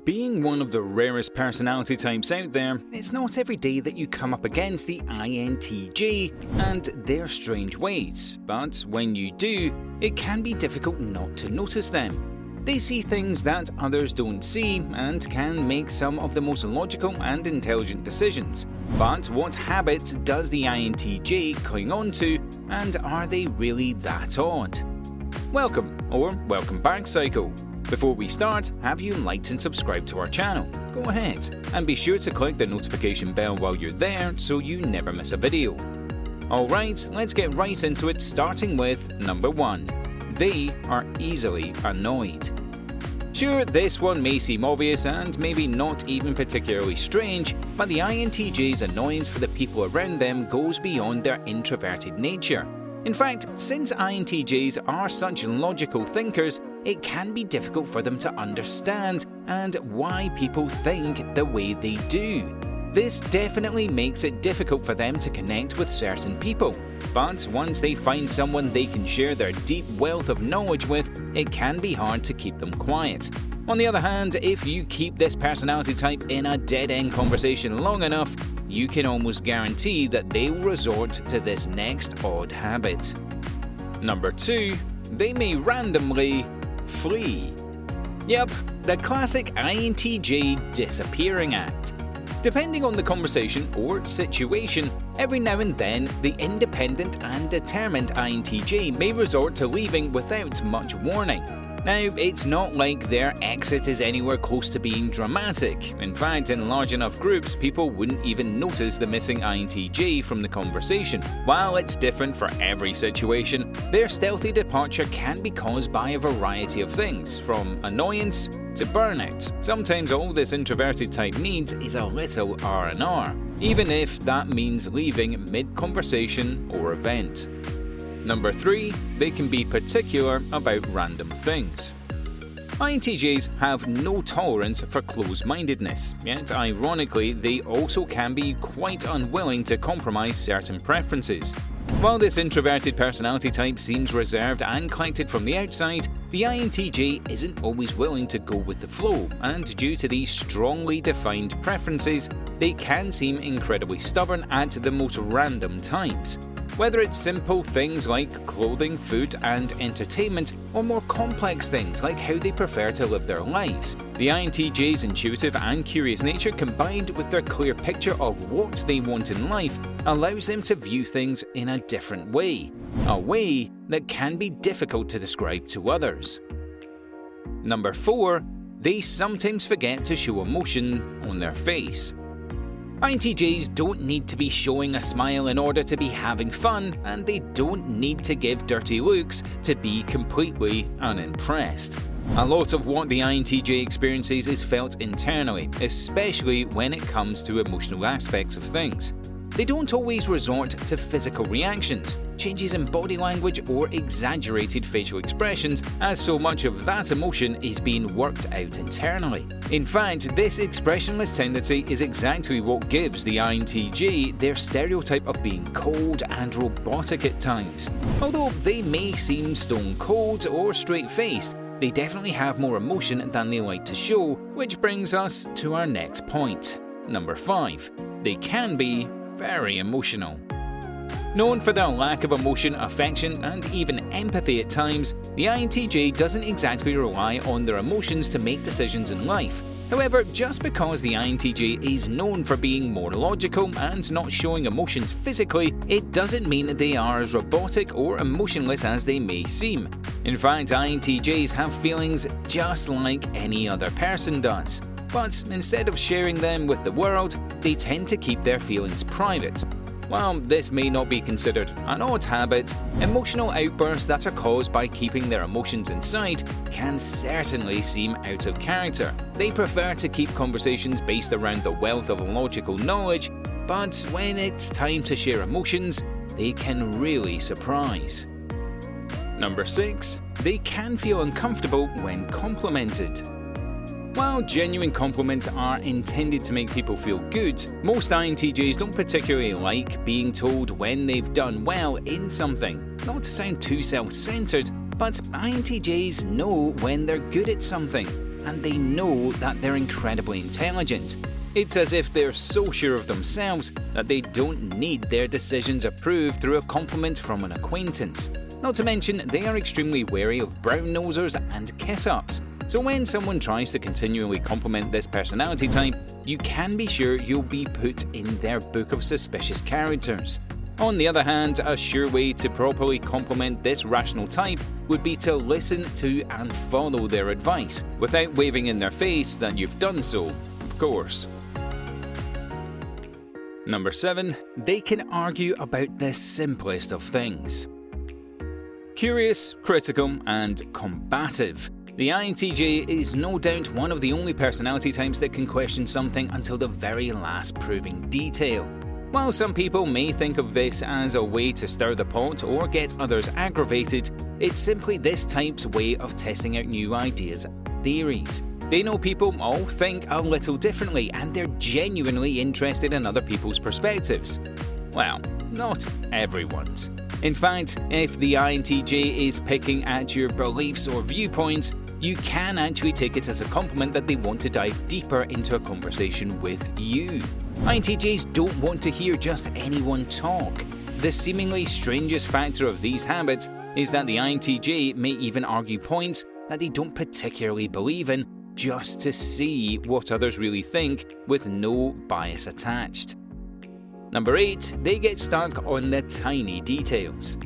Being one of the rarest personality types out there, it's not every day that you come up against the INTJ and their strange ways, but when you do, it can be difficult not to notice them. They see things that others don't see and can make some of the most logical and intelligent decisions. But what habits does the INTJ cling on to, and are they really that odd? Welcome back, Psycho. Before we start, have you liked and subscribed to our channel? Go ahead, and be sure to click the notification bell while you're there so you never miss a video. Alright, let's get right into it, starting with number 1. They are easily annoyed. Sure, this one may seem obvious and maybe not even particularly strange, but the INTJ's annoyance for the people around them goes beyond their introverted nature. In fact, since INTJs are such logical thinkers, it can be difficult for them to understand and why people think the way they do. This definitely makes it difficult for them to connect with certain people, but once they find someone they can share their deep wealth of knowledge with, it can be hard to keep them quiet. On the other hand, if you keep this personality type in a dead-end conversation long enough, you can almost guarantee that they will resort to this next odd habit. Number 2. They may randomly flee. Yep, the classic INTJ disappearing act. Depending on the conversation or situation, every now and then, the independent and determined INTJ may resort to leaving without much warning. Now, it's not like their exit is anywhere close to being dramatic. In fact, in large enough groups, people wouldn't even notice the missing INTJ from the conversation. While it's different for every situation, their stealthy departure can be caused by a variety of things, from annoyance to burnout. Sometimes all this introverted type needs is a little R&R, even if that means leaving mid-conversation or event. Number 3. They can be particular about random things. INTJs have no tolerance for close-mindedness, yet ironically they also can be quite unwilling to compromise certain preferences. While this introverted personality type seems reserved and collected from the outside, the INTJ isn't always willing to go with the flow, and due to these strongly defined preferences, they can seem incredibly stubborn at the most random times. Whether it's simple things like clothing, food, and entertainment, or more complex things like how they prefer to live their lives, the INTJ's intuitive and curious nature combined with their clear picture of what they want in life allows them to view things in a different way, a way that can be difficult to describe to others. Number 4. They sometimes forget to show emotion on their face. INTJs don't need to be showing a smile in order to be having fun, and they don't need to give dirty looks to be completely unimpressed. A lot of what the INTJ experiences is felt internally, especially when it comes to emotional aspects of things. They don't always resort to physical reactions, changes in body language, or exaggerated facial expressions, as so much of that emotion is being worked out internally. In fact, this expressionless tendency is exactly what gives the INTJ their stereotype of being cold and robotic at times. Although they may seem stone cold or straight-faced, they definitely have more emotion than they like to show, which brings us to our next point. Number 5. They can be very emotional. Known for their lack of emotion, affection, and even empathy at times, the INTJ doesn't exactly rely on their emotions to make decisions in life. However, just because the INTJ is known for being more logical and not showing emotions physically, it doesn't mean they are as robotic or emotionless as they may seem. In fact, INTJs have feelings just like any other person does. But instead of sharing them with the world, they tend to keep their feelings private. While this may not be considered an odd habit, emotional outbursts that are caused by keeping their emotions inside can certainly seem out of character. They prefer to keep conversations based around the wealth of logical knowledge, but when it's time to share emotions, they can really surprise. Number 6. They can feel uncomfortable when complimented. While genuine compliments are intended to make people feel good, most INTJs don't particularly like being told when they've done well in something. Not to sound too self-centered, but INTJs know when they're good at something. and they know that they're incredibly intelligent. It's as if they're so sure of themselves that they don't need their decisions approved through a compliment from an acquaintance. Not to mention, they are extremely wary of brown-nosers and kiss-ups. So when someone tries to continually compliment this personality type, you can be sure you'll be put in their book of suspicious characters. On the other hand, a sure way to properly compliment this rational type would be to listen to and follow their advice, without waving in their face that you've done so, of course. Number 7. They can argue about the simplest of things. Curious, critical, and combative. The INTJ is no doubt one of the only personality types that can question something until the very last proving detail. While some people may think of this as a way to stir the pot or get others aggravated, it's simply this type's way of testing out new ideas and theories. They know people all think a little differently, and they're genuinely interested in other people's perspectives. Well, not everyone's. In fact, if the INTJ is picking at your beliefs or viewpoints, you can actually take it as a compliment that they want to dive deeper into a conversation with you. INTJs don't want to hear just anyone talk. The seemingly strangest factor of these habits is that the INTJ may even argue points that they don't particularly believe in just to see what others really think, with no bias attached. Number 8. They get stuck on the tiny details.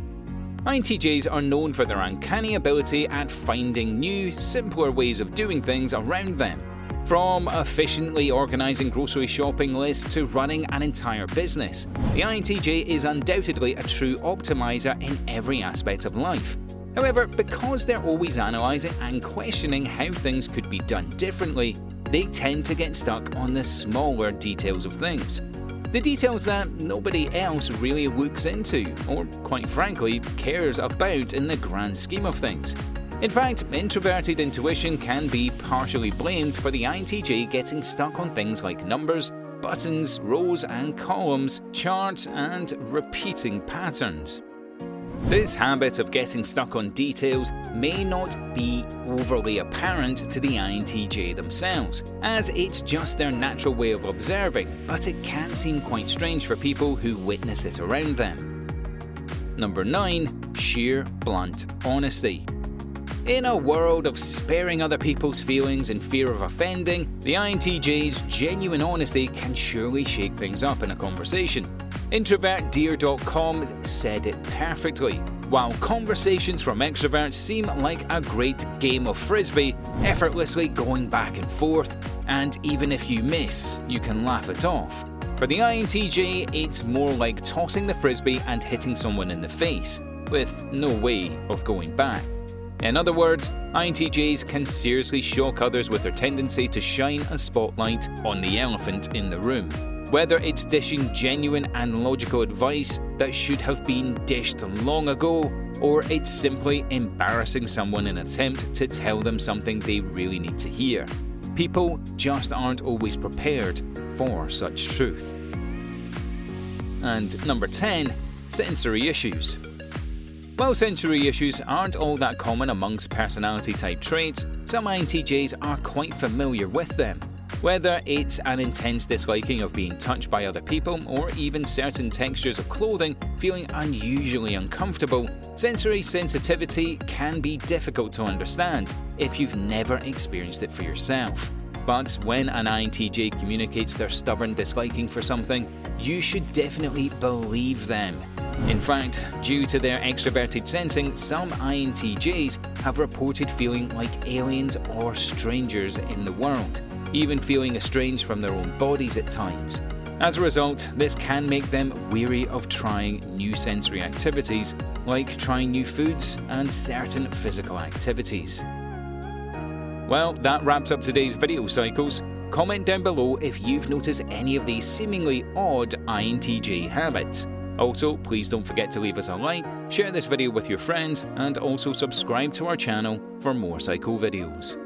INTJs are known for their uncanny ability at finding new, simpler ways of doing things around them. From efficiently organising grocery shopping lists to running an entire business, the INTJ is undoubtedly a true optimizer in every aspect of life. However, because they're always analysing and questioning how things could be done differently, they tend to get stuck on the smaller details of things. The details that nobody else really looks into, or quite frankly, cares about in the grand scheme of things. In fact, introverted intuition can be partially blamed for the INTJ getting stuck on things like numbers, buttons, rows and columns, charts, and repeating patterns. This habit of getting stuck on details may not be overly apparent to the INTJ themselves, as it's just their natural way of observing, but it can seem quite strange for people who witness it around them. Number 9. Sheer, blunt honesty. In a world of sparing other people's feelings in fear of offending, the INTJ's genuine honesty can surely shake things up in a conversation. IntrovertDear.com said it perfectly. While conversations from extroverts seem like a great game of frisbee, effortlessly going back and forth, and even if you miss, you can laugh it off. For the INTJ, it's more like tossing the frisbee and hitting someone in the face, with no way of going back. In other words, INTJs can seriously shock others with their tendency to shine a spotlight on the elephant in the room. Whether it's dishing genuine and logical advice that should have been dished long ago, or it's simply embarrassing someone in an attempt to tell them something they really need to hear. People just aren't always prepared for such truth. And number 10. Sensory issues. While sensory issues aren't all that common amongst personality type traits, some INTJs are quite familiar with them. Whether it's an intense disliking of being touched by other people, or even certain textures of clothing feeling unusually uncomfortable, sensory sensitivity can be difficult to understand if you've never experienced it for yourself. But when an INTJ communicates their stubborn disliking for something, you should definitely believe them. In fact, due to their extroverted sensing, some INTJs have reported feeling like aliens or strangers in the world, even feeling estranged from their own bodies at times. As a result, this can make them weary of trying new sensory activities, like trying new foods and certain physical activities. Well, that wraps up today's video cycles. Comment down below if you've noticed any of these seemingly odd INTJ habits. Also, please don't forget to leave us a like, share this video with your friends, and also subscribe to our channel for more psycho videos.